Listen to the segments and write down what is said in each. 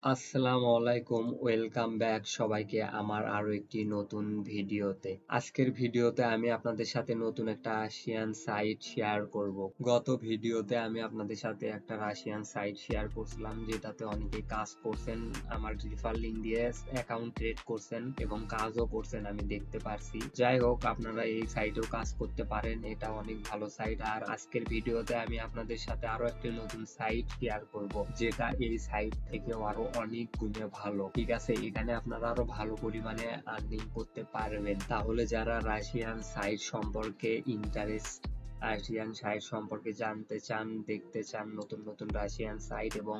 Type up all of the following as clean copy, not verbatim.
আসসালামু আলাইকুম, welcome back সবাইকে আমার আরো একটি নতুন ভিডিওতে। আজকের ভিডিওতে আমি আপনাদের সাথে নতুন একটা রাশিয়ান সাইট শেয়ার করব। গত ভিডিওতে আমি আপনাদের সাথে একটা রাশিয়ান সাইট শেয়ার করছিলাম, যেটাতে অনেকে কাজ করছেন, আমার রিফার লিংক দিয়ে অ্যাকাউন্ট ক্রিয়েট করছেন এবং কাজও করছেন, আমি দেখতে পারছি। যাই হোক, আপনারা এই সাইটেও কাজ করতে পারেন, এটা অনেক ভালো সাইট। আর আজকের ভিডিওতে আমি আপনাদের সাথে আরো একটি নতুন সাইট শেয়ার করব, যেটা এই সাইট থেকেও আরো অনেক গুণে ভালো। ঠিক আছে, এখানে আপনারা আরো ভালো পরিমাণে আর্নিং করতে পারবেন। তাহলে যারা রাশিয়ান সাইট সম্পর্কে রাশিয়ান সাইট সম্পর্কে জানতে চান, দেখতে চান নতুন নতুন রাশিয়ান সাইট এবং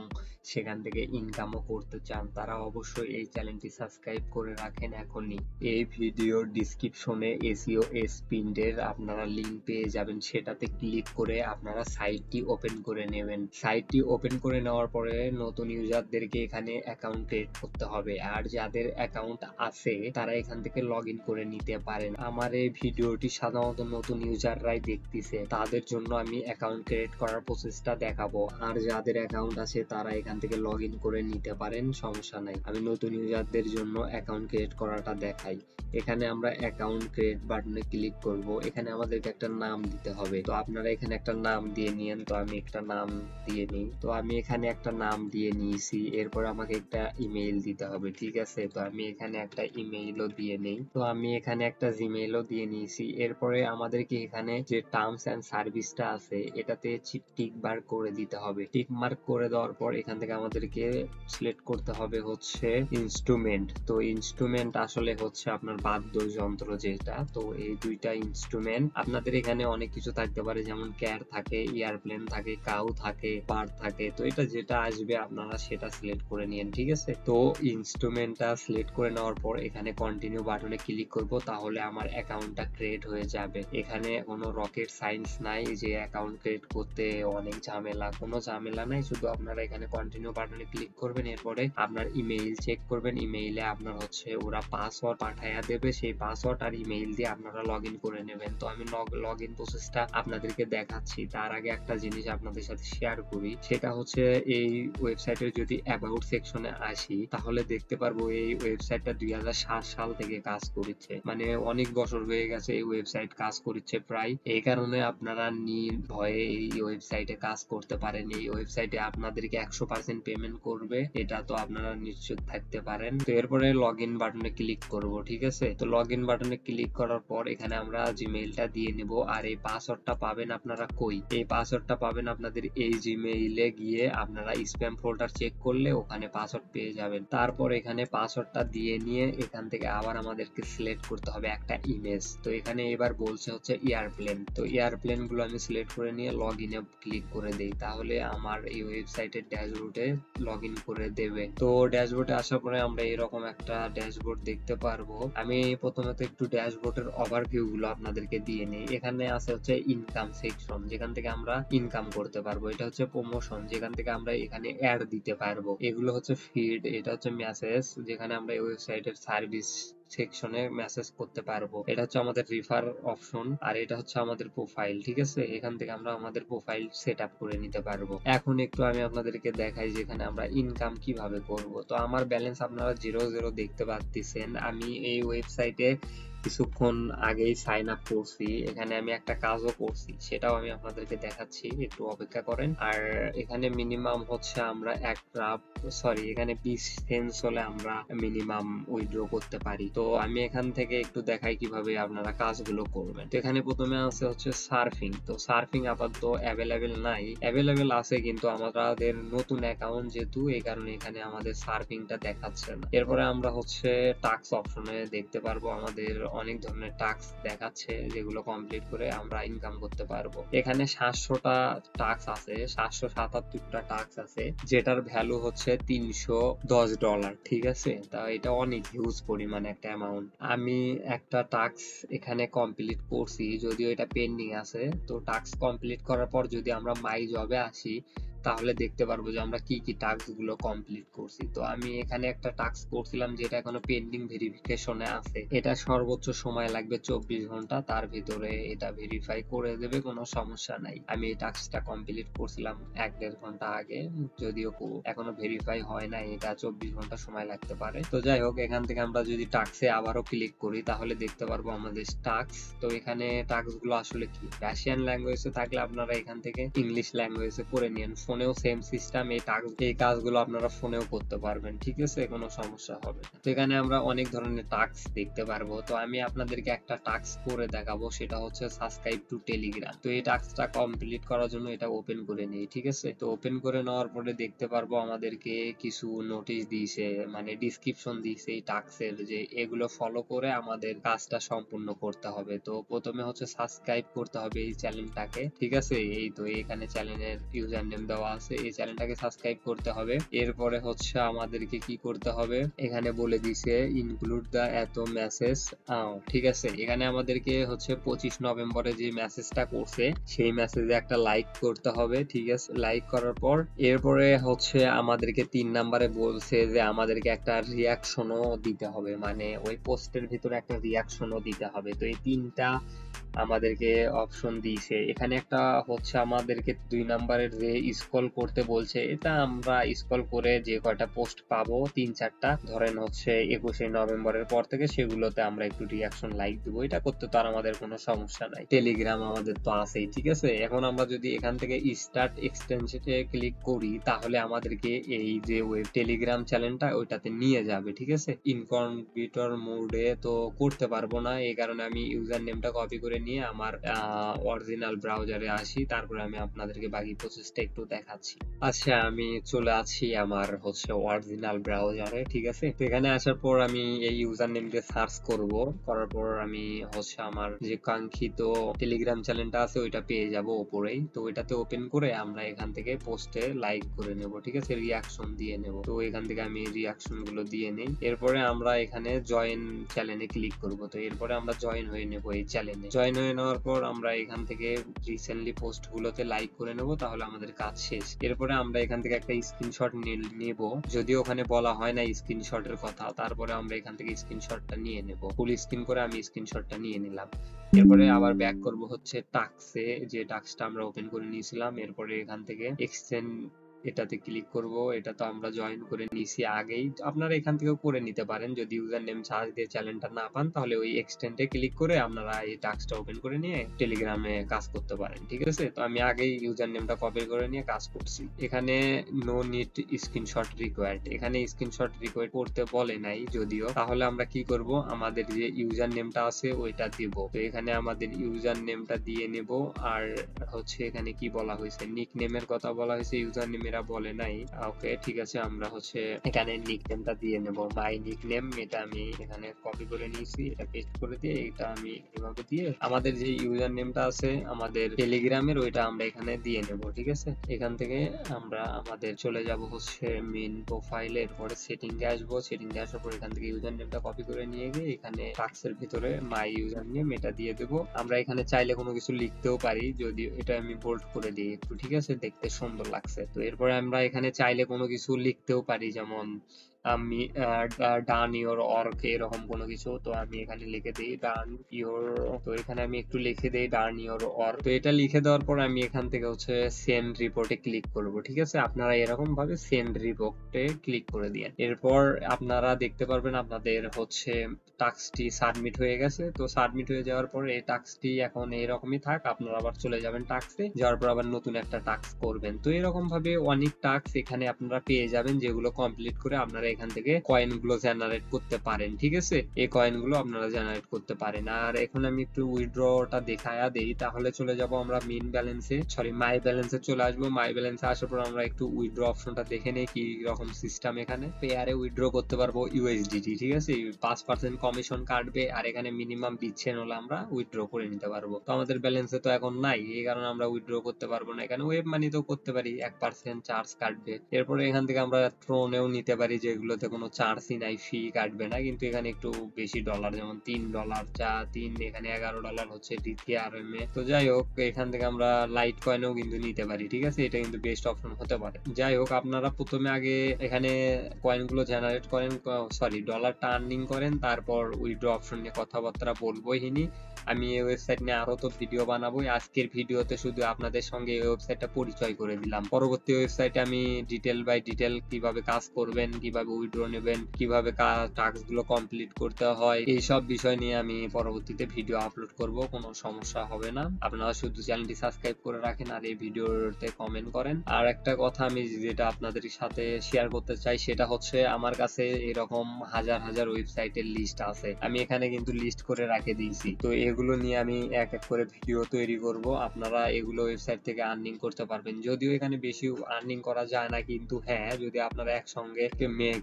সেখান থেকে ইনকামও করতে চান, তারা অবশ্যই এই চ্যানেলটি সাবস্ক্রাইব করে রাখেন এখনই। এই ভিডিওর ডিসক্রিপশনে এসইও স্পিন্ডের আপনারা লিংক পেয়ে যাবেন, সেটাতে ক্লিক করে আপনারা সাইটটি ওপেন করে নেবেন। সাইটটি ওপেন করে নেওয়ার পরে নতুন ইউজারদেরকে এখানে অ্যাকাউন্ট ক্রিয়েট করতে হবে, আর যাদের অ্যাকাউন্ট আছে তারা এখান থেকে লগ ইন করে নিতে পারেন। আমার এই ভিডিওটি সাধারণত নতুন ইউজাররাই দেখতেছে, তাদের জন্য আমি অ্যাকাউন্ট ক্রিয়েট করার প্রসেসটা দেখাবো। আর যাদের অ্যাকাউন্ট আছে তারা এখান থেকে লগ ইন করে নিতে পারেন, সমস্যা নাই। আমি নতুন ইউজারদের জন্য অ্যাকাউন্ট ক্রিয়েট করাটা দেখাই। এখানে আমরা অ্যাকাউন্ট ক্রিয়েট বাটনে ক্লিক করব। এখানে আমাদেরকে একটা নাম দিতে হবে, তো আপনারা এখানে একটা নাম দিয়ে নিয়েন। তো আমি একটা নাম দিয়ে নিই। তো আমি এখানে একটা নাম দিয়ে নিয়েছি, এরপর আমাকে একটা ইমেইল দিতে হবে। ঠিক আছে, তো আমি এখানে একটা ইমেইলও দিয়ে নেই। তো আমি এখানে একটা জিমেইলও দিয়ে নিয়েছি। এরপরে আমাদেরকে এখানে যে টার্মস এন্ড সার্ভিসটা আছে এটাতে টিক মার্ক করে দিতে হবে। টিক মার্ক করে দেওয়ার পর এখান থেকে আমাদেরকে সিলেক্ট করতে হবে হচ্ছে ইনস্ট্রুমেন্ট। তো ইনস্ট্রুমেন্ট আসলে হচ্ছে আপনার বাদ্যযন্ত্র যেটা। তো এই দুইটা ইনস্ট্রুমেন্ট আপনাদের এখানে অনেক কিছু থাকতে পারে, যেমন ক্যার থাকে, এয়ারপ্লেন থাকে, কাউ থাকে, বার্ড থাকে। তো এটা যেটা আসবে আপনারা সেটা সিলেক্ট করে নিন। ঠিক আছে, তো ইনস্ট্রুমেন্টটা সিলেক্ট করে নেওয়ার পর এখানে কন্টিনিউ বাটনে ক্লিক করব, তাহলে আমার অ্যাকাউন্টটা ক্রিয়েট হয়ে যাবে। এখানে কোনো রকেট সায়েন্স নাই যে অ্যাকাউন্ট ক্রিয়েট করতে অনেক ঝামেলা, কোনো ঝামেলা নাই। শুধু আপনারা এখানে কন্টিনিউ বাটনে ক্লিক করবেন, এরপরে আপনার ইমেইল চেক করবেন। ইমেইলে আপনার হচ্ছে ওরা পাসওয়ার্ড পাঠাইয়া দেবে, সেই পাসওয়ার্ড আর ইমেইল দিয়ে আপনারা লগ ইন করে নেবেন। তো আমি লগ ইন প্রসেসটা আপনাদেরকে দেখাচ্ছি। তার আগে একটা জিনিস আপনাদের সাথে শেয়ার করি, সেটা হচ্ছে এই ওয়েবসাইটের যদি অ্যাবাউট সেকশনে আসি তাহলে দেখতে পারবো এই ওয়েবসাইটটা 2007 সাল থেকে কাজ করছে, মানে অনেক বছর হয়ে গেছে এই ওয়েবসাইট কাজ করছে প্রায়। এই কারণে আপনারা নির্ভয়ে এই ওয়েবসাইটে কাজ করতে পারেন। এই ওয়েবসাইটে আপনাদেরকে 100% পেমেন্ট করবে, এটা তো আপনারা নিশ্চিত থাকতে পারেন। তো এরপরে লগ ইন বাটনে ক্লিক করব। ঠিক আছে, তো লগ ইন বাটনে ক্লিক করার পর এখানে আমরা জিমেইলটা দিয়ে নিব। আর এই পাসওয়ার্ডটা পাবেন আপনারা কই? এই পাসওয়ার্ডটা পাবেন আপনাদের এই জিমেইলে গিয়ে আপনারা স্প্যাম ফোল্ডার চেক করলে ওখানে পাসওয়ার্ড পেয়ে যাবেন। তারপর এখানে পাসওয়ার্ডটা দিয়ে নিয়ে এখান থেকে আবার আমাদেরকে সিলেক্ট করতে হবে একটা ইমেজ। তো এখানে এবার বলছে হচ্ছে এয়ারপ্লেন। তো এয়ারপ্লেন গুলো আমি সিলেক্ট করে নিয়ে লগ ইনে ক্লিক করে দেই, তাহলে আমার এই ওয়েবসাইটের ড্যাশবোর্ডে লগ ইন করে দেবে। তো ড্যাশবোর্ডে আসার পরে আমরা এরকম একটা ড্যাশবোর্ড দেখতে পারবো। আমি প্রথমত একটু ড্যাশবোর্ডের ওভারভিউ গুলো আপনাদেরকে দিয়ে নিই। এখানে আছে হচ্ছে ইনকাম সেকশন, যেখান থেকে আমরা ইনকাম করতে পারবো। এটা হচ্ছে প্রমোশন, যেখান থেকে আমরা এখানে অ্যাড দিতে পারবো। এগুলো হচ্ছে ফিড, এটা হচ্ছে মেসেজ, যেখানে আমরা এই ওয়েবসাইটের সার্ভিস সেকশনে মেসেজ করতে পারবো। এটা হচ্ছে আমাদের রিফার অপশন, আর এটা হচ্ছে আমাদের প্রোফাইল। ঠিক আছে, এখান থেকে আমরা আমাদের প্রোফাইল সেট আপ করে নিতে পারবো। এখন একটু আমি আপনাদেরকে দেখাই যেখানে আমরা ইনকাম কিভাবে করব। তো আমার ব্যালেন্স আপনারা 0 দেখতে পাচ্ছেন। আমি এই ওয়েবসাইটে কিছুক্ষণ আগেই সাইন আপ করছি, এখানে আমি একটা কাজও করছি, সেটাও আমি আপনাদেরকে দেখাচ্ছি, একটু অপেক্ষা করেন। আর এখানে মিনিমাম হচ্ছে আমরা এখানে 20 সেন্স হলে আমরা মিনিমাম উইথড্র করতে পারি। তো আমি এখান থেকে একটু দেখাই কিভাবে আপনারা কাজগুলো করবেন। তো এখানে প্রথমে আছে হচ্ছে সার্ফিং। তো সার্ফিং আপাতত অ্যাভেলেবেল নাই, অ্যাভেলেবেল আছে কিন্তু আমাদের নতুন অ্যাকাউন্ট যেহেতু, এই কারণে এখানে আমাদের সার্ফিংটা দেখাচ্ছে না। এরপরে আমরা হচ্ছে টাস্ক অপশনে দেখতে পারবো আমাদের অনেক ধরনের টাস্ক দেখাচ্ছে, যেগুলো কমপ্লিট করে আমরা ইনকাম করতে পারবো। এখানে 700টা টাস্ক আছে, 777টা টাস্ক আছে, যেটার ভ্যালু হচ্ছে $310। ঠিক আছে, তা এটা অনেক হিউজ পরিমাণ একটা অ্যামাউন্ট। আমি একটা টাস্ক এখানে কমপ্লিট করছি, যদিও এটা পেন্ডিং আছে। তো টাস্ক কমপ্লিট করার পর যদি আমরা মাই জবে আসি তাহলে দেখতে পারবো যে আমরা কি কি টাস্ক গুলো কমপ্লিট করছি। তো আমি এখানে একটা টাস্ক করছিলাম যেটা এখনো পেন্ডিং ভেরিফিকেশনে আছে, এটা সর্বোচ্চ সময় লাগবে 24 ঘন্টা, তার ভিতরে এটা ভেরিফাই করে দেবে, কোনো সমস্যা নাই। আমি এই টাস্কটা কমপ্লিট করছিলাম 1-1.5 ঘন্টা আগে, যদিও এখনো ভেরিফাই হয় না, এটা 24 ঘন্টা সময় লাগতে পারে। তো যাই হোক, এখান থেকে আমরা যদি টাস্কে আবারও ক্লিক করি তাহলে দেখতে পারবো আমাদের টাস্ক। তো এখানে টাস্ক গুলো আসলে কি, রাশিয়ান ল্যাঙ্গুয়েজে থাকলে আপনারা এখান থেকে ইংলিশ ল্যাঙ্গুয়েজে করে নিন, ফোনেও সেম সিস্টেম, এই কাজগুলো আপনারা ফোনেও করতে পারবেন, ঠিক আছে, কোনো সমস্যা হবে না। তো এখানে আমরা অনেক ধরনের টাস্ক দেখতে পারবো। তো আমি আপনাদেরকে একটা টাস্ক করে দেখাবো, সেটা হচ্ছে সাবস্ক্রাইব টু টেলিগ্রাম। তো এই টাস্কটা কমপ্লিট করার জন্য এটা ওপেন করে নেই, ঠিক আছে। তো ওপেন করে নেওয়ার পরে দেখতে পারবো আমাদেরকে কিছু নোটিশ দিয়েছে, মানে ডিসক্রিপশন দিয়েছে এই টাস্কের, যে এগুলো ফলো করে আমাদের কাজটা সম্পূর্ণ করতে হবে। তো প্রথমে হচ্ছে সাবস্ক্রাইব করতে হবে এই চ্যানেলটাকে, ঠিক আছে। এই তো এখানে চ্যানেলের ইউজার নেম দেওয়া আছে, এই চ্যানেলটাকে সাবস্ক্রাইব করতে হবে। এরপরে হচ্ছে আমাদেরকে কি করতে হবে, এখানে বলে দিছে ইনক্লুড দা এত মেসেজ, ঠিক আছে। এখানে আমাদেরকে হচ্ছে 25 নভেম্বরে যে মেসেজটা করছে সেই মেসেজে একটা লাইক করতে হবে, ঠিক আছে। লাইক করার পর এরপরে হচ্ছে আমাদেরকে 3 নাম্বারে বলছে যে আমাদেরকে একটা রিয়াকশনও দিতে হবে, মানে ওই পোস্টের ভিতরে একটা রিয়াকশনও দিতে হবে। তো এই 3টা আমাদেরকে অপশন দিয়েছে। এখানে একটা হচ্ছে আমাদেরকে 2 নাম্বারের যে স্ক্রল করতে বলছে, এটা আমরা স্ক্রল করে যে কয়টা পোস্ট পাবো 3-4টা, ধরেন হচ্ছে 21শে নভেম্বরের পর থেকে, সেগুলোতে আমরা একটু রিয়াকশন লাইক দিব। এটা করতে তো আর আমাদের কোনো সমস্যা নাই, টেলিগ্রাম আমাদের তো আছেই, ঠিক আছে। এখন আমরা যদি এখান থেকে স্টার্ট এক্সটেনশনে ক্লিক করি তাহলে আমাদেরকে এই যে ওয়েব টেলিগ্রাম চ্যানেলটা ওইটাতে নিয়ে যাবে, ঠিক আছে। ইনকগনিটো মোডে তো করতে পারবো না, এই কারণে আমি ইউজার নেমটা কপি করে নিয়ে আমার অরিজিনাল ব্রাউজারে আসি, তারপরে আমি আপনাদেরকে বাকি প্রসেসটা একটু দেখাচ্ছি। আচ্ছা, আমি চলে আসি আমার হচ্ছে অরিজিনাল ব্রাউজারে, ঠিক আছে। তো এখানে আসার পর আমি এই ইউজার নেম দিয়ে সার্চ করব, করার পর আমি হচ্ছে আমার যে কাঙ্ক্ষিত টেলিগ্রাম চ্যানেলটা আছে ওইটা পেয়ে যাব উপরেই। তো ওইটাতে ওপেন করে আমরা এখান থেকে পোস্টে লাইক করে নেব, ঠিক আছে, রিয়াকশন দিয়ে নেব। তো এখান থেকে আমি রিয়াকশন গুলো দিয়ে নেই। এরপরে আমরা এখানে জয়েন চ্যানেলে ক্লিক করব। তো এরপরে আমরা জয়েন হয়ে নেব এই চ্যানেলে। জয়েন হয়ে নেওয়ার পর আমরা এখান থেকে রিসেন্টলি পোস্ট গুলোতে লাইক করে নেব, তাহলে আমাদের কাজ শেষ। এরপরে আমরা এখান থেকে একটা স্ক্রিনশট নেব, যদিও ওখানে বলা হয় না স্ক্রিনশটের কথা, তারপরে আমরা এখান থেকে স্ক্রিনশটটা নিয়ে নেব। ফুল স্ক্রিন করে আমি স্ক্রিনশটটা নিয়ে নিলাম। এরপরে আবার ব্যাক করব হচ্ছে টাস্কে, যে টাস্কটা আমরা ওপেন করে নিয়েছিলাম। এরপরে এখান থেকে এক্সটেন্ড এটাতে ক্লিক করব। এটা তো আমরা জয়েন করে নিয়েছি আগেই, আপনারা এখান থেকেও করে নিতে পারেন। যদি ইউজার নেম সার্চ দিয়ে চ্যানেলটা না পান তাহলে ওই এক্সটেন্ডে ক্লিক করে আপনারা এই টাস্কটা ওপেন করে নিয়ে টেলিগ্রামে কাজ করতে পারেন, ঠিক আছে। তো আমি আগেই ইউজার নেমটা কপি করে নিয়ে কাজ করছি। এখানে নো নিড স্ক্রিনশট রিকোয়ার্ড, এখানে স্ক্রিনশট রিকোয়ার্ড করতে বলে নাই যদিও। তাহলে আমরা কি করব, আমাদের যে ইউজার নেমটা আছে ওইটা দিব। তো এখানে আমাদের ইউজার নেমটা দিয়ে নেব। আর হচ্ছে এখানে কি বলা হয়েছে, নিক নেমের কথা বলা হয়েছে, ইউজার নেম এরা বলে নাই। ওকে, ঠিক আছে, আমরা হচ্ছে এখানে নিক নেমটা দিয়ে নেব, মাই নিক নেম। এটা আমি এখানে কপি করে নিয়েছি, এটা পেস্ট করে দিয়ে এটা আমি এভাবে দিয়ে আমাদের যে ইউজার নেমটা আছে আমাদের টেলিগ্রামের ওইটা আমরা এখানে দিয়ে নেব, ঠিক আছে। এখান থেকে আমরা আমাদের চলে যাব হচ্ছে মেইন প্রোফাইলে, এরপরে সেটিং এ আসবো। সেটিং এ আসার পর এখান থেকে ইউজার নেমটা কপি করে নিয়ে গিয়ে এখানে টাস্কের ভিতরে মাই ইউজার নেম এটা দিয়ে দেব। আমরা এখানে চাইলে কোনো কিছু লিখতেও পারি, যদি এটা আমি বোল্ড করে দিই একটু, ঠিক আছে, দেখতে সুন্দর লাগছে। তো এরপরে আমরা এখানে চাইলে কোনো কিছু লিখতেও পারি, যেমন আমি ডান ইওর অর্ক এরকম কোনো কিছু। তো আমি এখানে লিখে দিই ডান ইওর, তো এখানে আমি একটু লিখে দিই ডান ইওর অর্ক। তো এটা লিখে দেওয়ার পর আমি এখান থেকে হচ্ছে সেন্ড রিপোর্টে ক্লিক করব, ঠিক আছে। আপনারা এরকম ভাবে সেন্ড রিপোর্টে ক্লিক করে দিন। এরপর আপনারা দেখতে পারবেন আপনাদের হচ্ছে টাস্কটি সাবমিট হয়ে গেছে। তো সাবমিট হয়ে যাওয়ার পর এই টাস্কটি এখন এরকমই থাক, আপনারা আবার চলে যাবেন টাস্কে, যাওয়ার পর আবার নতুন একটা টাস্ক করবেন। তো এরকম ভাবে অনেক টাস্ক এখানে আপনারা পেয়ে যাবেন, যেগুলো কমপ্লিট করে আপনারা এখান থেকে কয়েন গুলো জেনারেট করতে পারেন, ঠিক আছে। এই কয়েন গুলো আপনারা জেনারেট করতে পারেন। আর এখন আমি একটু উইথড্রটা দেখায়া দেই, তাহলে চলে যাব আমরা মেইন ব্যালেন্সে, সরি মাই ব্যালেন্সে চলে আসবো। মাই ব্যালেন্সে আসার পর আমরা একটু উইথড্র অপশনটা দেখে নেই কি রকম সিস্টেম। এখানে পেয়ারে উইথড্র করতে পারবো ইউএসডিটি, ঠিক আছে। 5% কমিশন কাটবে, আর এখানে মিনিমাম দিচ্ছেন হলে আমরা উইথড্র করে নিতে পারবো। তো আমাদের ব্যালেন্সে তো এখন নাই, এই কারণে আমরা উইথড্র করতে পারবো না। এখানে ওয়েব মানিতেও করতে পারি 1% চার্জ কাটবে। এরপরে এখান থেকে আমরা ট্রোনেও নিতে পারি, যেগুলোতে কোনো চার্জই নাই, ফি কাটবে না, কিন্তু এখানে একটু বেশি ডলার, যেমন $3, যা 3 এখানে $11 হচ্ছে DTRM এ। তো যাই হোক, এখান থেকে আমরা লাইট কয়েনও কিন্তু নিতে পারি, ঠিক আছে, এটা কিন্তু বেস্ট অপশন হতে পারে। যাই হোক, আপনারা প্রথমে আগে এখানে কয়েনগুলো জেনারেট করেন, সরি ডলারটা আর্নিং করেন, তারপর উইথড্র অপশন নিয়ে কথাবার্তা বলবোই হিনি। আমি এই ওয়েবসাইট নিয়ে আরো তো ভিডিও বানাবো, আজকের ভিডিওতে শুধু আপনাদের সঙ্গে এই ওয়েবসাইটটা পরিচয় করে দিলাম। পরবর্তী ওয়েবসাইটে আমি ডিটেল বাই ডিটেল কিভাবে কাজ করবেন, কিভাবে উইথড্র নেবেন, কিভাবে টাস্ক গুলো কমপ্লিট করতে হয়, এই সব বিষয় নিয়ে আমি পরবর্তীতে ভিডিও আপলোড করব, কোনো সমস্যা হবে না। আপনারা শুধু চ্যানেলটি সাবস্ক্রাইব করে রাখেন আর এই ভিডিওতে কমেন্ট করেন। আর একটা কথা আমি যেটা আপনাদের সাথে শেয়ার করতে চাই, সেটা হচ্ছে আমার কাছে এরকম হাজার হাজার ওয়েবসাইটের লিস্ট আছে, আমি এখানে কিন্তু লিস্ট করে রেখে দিয়েছি। তো এগুলো নিয়ে আমি এক এক করে ভিডিও তৈরি করব, আপনারা এগুলো ওয়েবসাইট থেকে আর্নিং করতে পারবেন। যদিও এখানে বেশি আর্নিং করা যায় না, কিন্তু হ্যাঁ, যদি আপনারা একসঙ্গে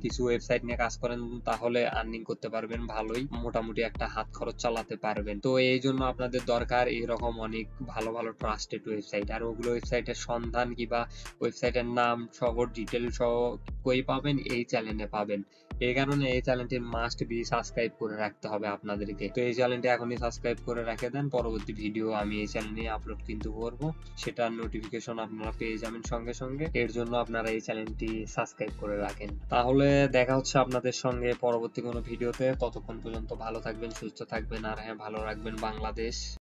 কিছু ওয়েবসাইট নিয়ে কাজ করেন তাহলে আর্নিং করতে পারবেন ভালোই, মোটামুটি একটা হাত খরচ চালাতে পারবেন। তো এই জন্য আপনাদের দরকার এরকম অনেক ভালো ভালো ট্রাস্টেড ওয়েবসাইট, আর ওগুলো ওয়েবসাইটের সন্ধান কিংবা ওয়েবসাইটের নাম সহ ডিটেল সহ কই পাবেন, এই চ্যানেলে পাবেন। এই কারণে এই চ্যানেলটি মাস্ট বি সাবস্ক্রাইব করে রাখতে হবে আপনাদেরকে। তো এই চ্যানেলটি এখনই সাবস্ক্রাইব করে রেখে দেন, পরবর্তী ভিডিও আমি এই চ্যানেলে আপলোড কিন্তু করব, সেটার নোটিফিকেশন আপনারা পেয়ে যাবেন সঙ্গে সঙ্গে। এর জন্য আপনারা এই চ্যানেলটি সাবস্ক্রাইব করে রাখেন। তাহলে দেখা হচ্ছে আপনাদের সঙ্গে পরবর্তী কোনো ভিডিওতে, ততক্ষণ পর্যন্ত ভালো থাকবেন, সুস্থ থাকবেন, আর হ্যাঁ, ভালো রাখবেন বাংলাদেশ।